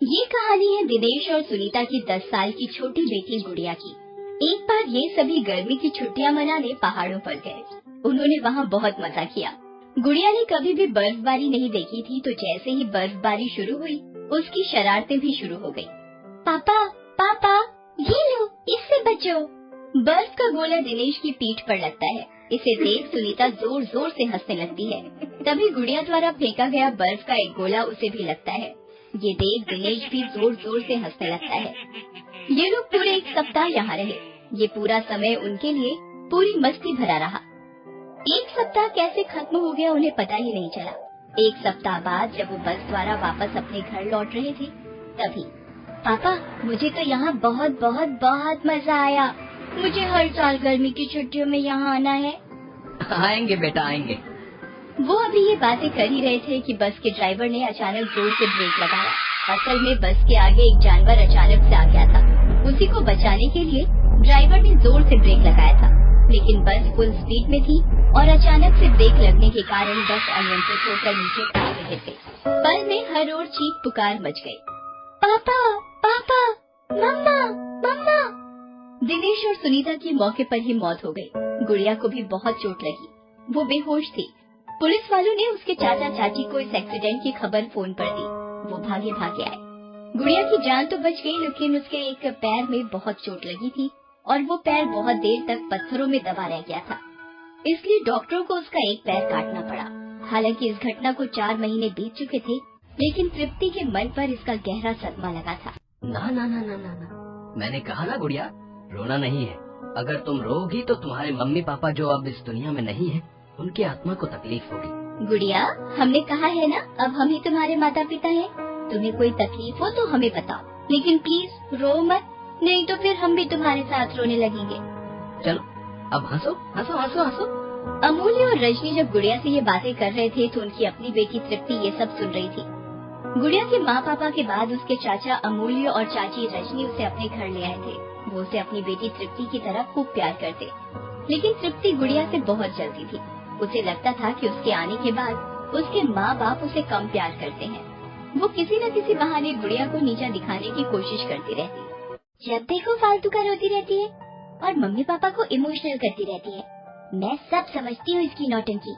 ये कहानी है दिनेश और सुनीता की 10 साल की छोटी बेटी गुड़िया की। एक बार ये सभी गर्मी की छुट्टियां मनाने पहाड़ों पर गए। उन्होंने वहाँ बहुत मजा किया। गुड़िया ने कभी भी बर्फबारी नहीं देखी थी, तो जैसे ही बर्फबारी शुरू हुई उसकी शरारतें भी शुरू हो गयी। पापा पापा ये लो, इससे बचो। बर्फ का गोला दिनेश की पीठ पर लगता है। इसे देख सुनीता जोर जोर से हंसने लगती है। तभी गुड़िया द्वारा फेंका गया बर्फ का एक गोला उसे भी लगता है। ये देख दिनेश भी जोर जोर से हंसने लगता है। ये लोग पूरे एक सप्ताह यहाँ रहे। ये पूरा समय उनके लिए पूरी मस्ती भरा रहा। एक सप्ताह कैसे खत्म हो गया उन्हें पता ही नहीं चला। एक सप्ताह बाद जब वो बस द्वारा वापस अपने घर लौट रहे थे, तभी पापा मुझे तो यहाँ बहुत बहुत बहुत मजा आया। मुझे हर साल गर्मी की छुट्टियों में यहाँ आना है। आएंगे बेटा आएंगे। वो अभी ये बातें कर ही रहे थे कि बस के ड्राइवर ने अचानक जोर से ब्रेक लगाया। असल में बस के आगे एक जानवर अचानक से आ गया था। उसी को बचाने के लिए ड्राइवर ने जोर से ब्रेक लगाया था, लेकिन बस फुल स्पीड में थी और अचानक से ब्रेक लगने के कारण बस अनियंत्रित होकर नीचे आ रहे थे। पल में हर ओर चीख पुकार मच गई। पापा पापा मम्मा मम्मा। दिनेश और सुनीता की मौके पर ही मौत हो गई। गुड़िया को भी बहुत चोट लगी। वो बेहोश थी। पुलिस वालों ने उसके चाचा चाची को इस एक्सीडेंट की खबर फोन पर दी। वो भागे भागे आए। गुड़िया की जान तो बच गई, लेकिन उसके एक पैर में बहुत चोट लगी थी और वो पैर बहुत देर तक पत्थरों में दबा रह गया था। इसलिए डॉक्टरों को उसका एक पैर काटना पड़ा। हालांकि इस घटना को 4 महीने बीत चुके थे, लेकिन तृप्ति के मन पर इसका गहरा सदमा लगा था। ना ना ना ना ना ना, मैंने कहा ना गुड़िया, रोना नहीं है। अगर तुम रोगी तो तुम्हारे मम्मी पापा जो अब इस दुनिया में नहीं है, उनकी आत्मा को तकलीफ होगी। गुड़िया, हमने कहा है ना, अब हम ही तुम्हारे माता पिता हैं। तुम्हें कोई तकलीफ हो तो हमें बताओ, लेकिन प्लीज रो मत, नहीं तो फिर हम भी तुम्हारे साथ रोने लगेंगे। चलो अब हंसो हंसो हंसो हंसो। अमूल्य और रजनी जब गुड़िया से ये बातें कर रहे थे तो उनकी अपनी बेटी तृप्ति ये सब सुन रही थी। गुड़िया के माँ पापा के बाद उसके चाचा अमूल्य और चाची रजनी उसे अपने घर ले आए थे। वो उसे अपनी बेटी तृप्ति की तरह खूब प्यार करते, लेकिन तृप्ति गुड़िया से बहुत जलती थी। उसे लगता था कि उसके आने के बाद उसके माँ बाप उसे कम प्यार करते हैं। वो किसी न किसी बहाने गुड़िया को नीचा दिखाने की कोशिश करती रहती। जब देखो फालतू का रोती रहती है और मम्मी पापा को इमोशनल करती रहती है। मैं सब समझती हूँ इसकी नौटंकी।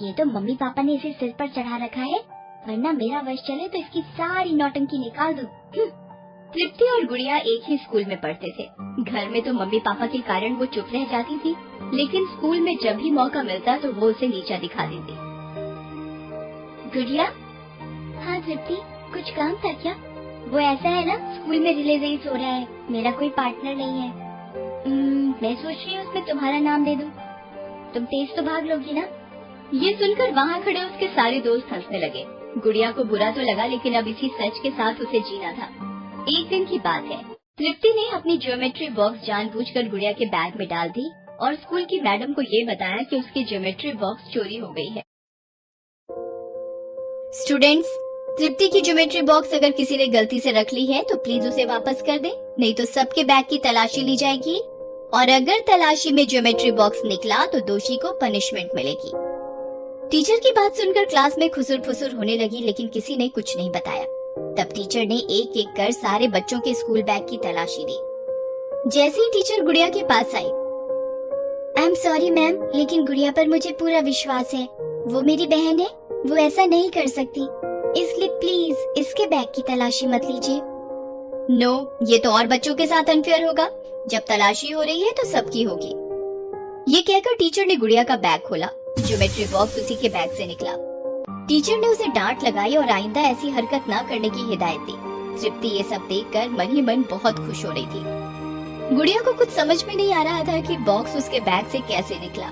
ये तो मम्मी पापा ने इसे सिर पर चढ़ा रखा है, वरना मेरा वश चले तो इसकी सारी नौटंकी निकाल दूं। तृप्ति और गुड़िया एक ही स्कूल में पढ़ते थे। घर में तो मम्मी पापा के कारण वो चुप रह जाती थी, लेकिन स्कूल में जब भी मौका मिलता तो वो उसे नीचा दिखा देती। गुड़िया। हाँ तृप्ति, कुछ काम था क्या? वो ऐसा है ना, स्कूल में रिले रेस हो रहा है, मेरा कोई पार्टनर नहीं है। मैं सोच रही हूँ उसमें तुम्हारा नाम दे दूं। तुम तेज तो भाग लोगी ना? ये सुनकर वहाँ खड़े उसके सारे दोस्त हंसने लगे। गुड़िया को बुरा तो लगा, लेकिन अब इसी सच के साथ उसे जीना था। एक दिन की बात है, तृप्ति ने अपनी ज्योमेट्री बॉक्स जानबूझकर गुड़िया के बैग में डाल दी और स्कूल की मैडम को ये बताया कि उसकी ज्योमेट्री बॉक्स चोरी हो गई है। स्टूडेंट्स, तृप्ति की ज्योमेट्री बॉक्स अगर किसी ने गलती से रख ली है तो प्लीज उसे वापस कर दे, नहीं तो सबके बैग की तलाशी ली जाएगी और अगर तलाशी में ज्योमेट्री बॉक्स निकला तो दोषी को पनिशमेंट मिलेगी। टीचर की बात सुनकर क्लास में खुसुर फुसुर होने लगी, लेकिन किसी ने कुछ नहीं बताया। तब टीचर ने एक एक कर सारे बच्चों के स्कूल बैग की तलाशी ली। जैसे ही टीचर गुड़िया के पास आई, आई एम सॉरी मैम, लेकिन गुड़िया पर मुझे पूरा विश्वास है। वो मेरी बहन है, वो ऐसा नहीं कर सकती, इसलिए प्लीज इसके बैग की तलाशी मत लीजिए। नो, ये तो और बच्चों के साथ अनफेयर होगा। जब तलाशी हो रही है तो सबकी होगी। ये कहकर टीचर ने गुड़िया का बैग खोला। ज्योमेट्री बॉक्स उसी के बैग से निकला। टीचर ने उसे डांट लगाई और आइंदा ऐसी हरकत न करने की हिदायत दी। तृप्ति ये सब देखकर मन ही मन बहुत खुश हो रही थी। गुड़िया को कुछ समझ में नहीं आ रहा था कि बॉक्स उसके बैग से कैसे निकला।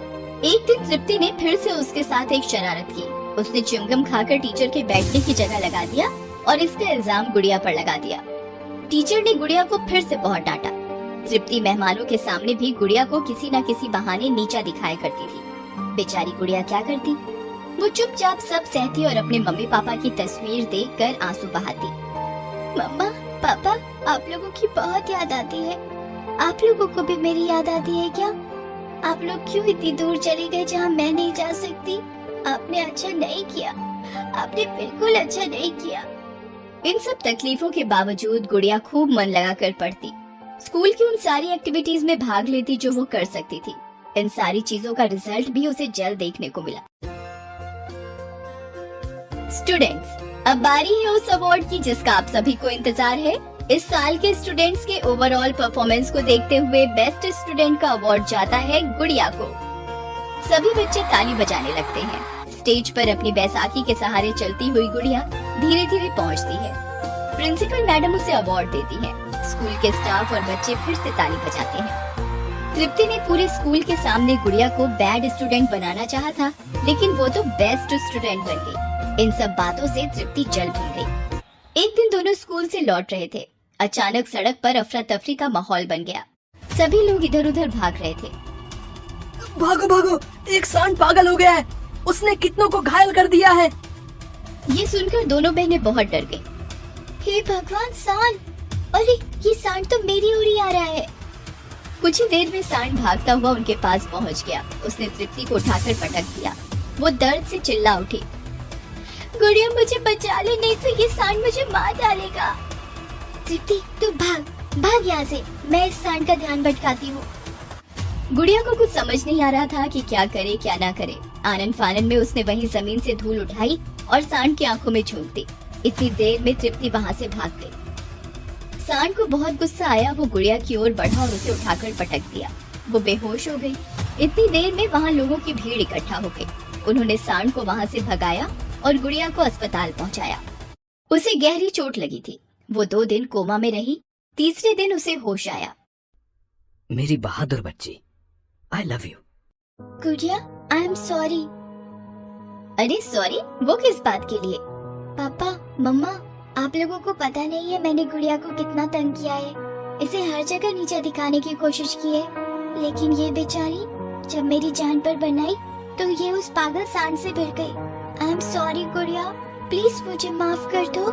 एक दिन तृप्ति ने फिर से उसके साथ एक शरारत की। उसने च्युइंगम खाकर टीचर के बैठने की जगह लगा दिया और इसका इल्जाम गुड़िया पर लगा दिया। टीचर ने गुड़िया को फिर से बहुत डांटा। तृप्ति मेहमानों के सामने भी गुड़िया को किसी न किसी बहाने नीचा दिखाया करती थी। बेचारी गुड़िया क्या करती? वो चुपचाप सब सहती और अपने मम्मी पापा की तस्वीर देखकर आंसू बहाती। मम्मा पापा, आप लोगों की बहुत याद आती है। आप लोगों को भी मेरी याद आती है क्या? आप लोग क्यों इतनी दूर चले गए जहाँ मैं नहीं जा सकती? आपने अच्छा नहीं किया, आपने बिल्कुल अच्छा नहीं किया। इन सब तकलीफों के बावजूद गुड़िया खूब मन लगाकर पढ़ती। स्कूल की उन सारी एक्टिविटीज में भाग लेती जो वो कर सकती थी। इन सारी चीजों का रिजल्ट भी उसे जल्द देखने को मिला। स्टूडेंट्स, अब बारी है उस अवार्ड की जिसका आप सभी को इंतजार है। इस साल के स्टूडेंट्स के ओवरऑल परफॉर्मेंस को देखते हुए बेस्ट स्टूडेंट का अवार्ड जाता है गुड़िया को। सभी बच्चे ताली बजाने लगते हैं। स्टेज पर अपनी बैसाखी के सहारे चलती हुई गुड़िया धीरे धीरे पहुंचती है। प्रिंसिपल मैडम उसे अवार्ड देती है। स्कूल के स्टाफ और बच्चे फिर से ताली बजाते हैं। तृप्ति ने पूरे स्कूल के सामने गुड़िया को बैड स्टूडेंट बनाना चाहा था, लेकिन वो तो बेस्ट स्टूडेंट बन गई। इन सब बातों से तृप्ति जल भून गई। एक दिन दोनों स्कूल से लौट रहे थे। अचानक सड़क पर अफरा तफरी का माहौल बन गया। सभी लोग इधर उधर भाग रहे थे। भागो भागो, एक सांड पागल हो गया है, उसने कितनों को घायल कर दिया है। ये सुनकर दोनों बहनें बहुत डर गईं। हे भगवान, सांड! अरे ये सांड तो मेरी ओर ही आ रहा है। कुछ ही देर में सांड भागता हुआ उनके पास पहुंच गया। उसने तृप्ति को उठाकर पटक दिया। वो दर्द से चिल्ला उठी, गुड़िया मुझे बचा ले, नहीं तो ये सांड मुझे मार डालेगा। तृप्ति तू भाग यहाँ से, मैं इस सांड का ध्यान भटकाती हूँ। गुड़िया को कुछ समझ नहीं आ रहा था कि क्या करे क्या ना करे। आनन फानन में उसने वहीं जमीन से धूल उठाई और सांड की आंखों में झोंक दी। इतनी देर में तृप्ति वहाँ से भाग गई। सांड को बहुत गुस्सा आया। वो गुड़िया की ओर बढ़ा और उसे उठाकर पटक दिया। वो बेहोश हो गई। इतनी देर में वहाँ लोगों की भीड़ इकट्ठा हो गई। उन्होंने सांड को वहाँ से भगाया और गुड़िया को अस्पताल पहुँचाया। उसे गहरी चोट लगी थी। वो 2 दिन कोमा में रही। तीसरे दिन उसे होश आया। मेरी बहादुर बच्ची, आई लव यू। गुड़िया, आई एम सॉरी। अरे सॉरी, वो किस बात के लिए? पापा, मम्मा, आप लोगों को पता नहीं है मैंने गुड़िया को कितना तंग किया है। इसे हर जगह नीचा दिखाने की कोशिश की है, लेकिन ये बेचारी जब मेरी जान पर बनाई तो ये उस पागल सांड से भिड़ गई। आई एम सॉरी गुड़िया, प्लीज मुझे माफ कर दो।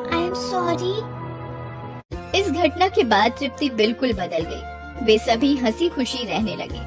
I am sorry. इस घटना के बाद तृप्ति बिल्कुल बदल गई। वे सभी हंसी खुशी रहने लगे।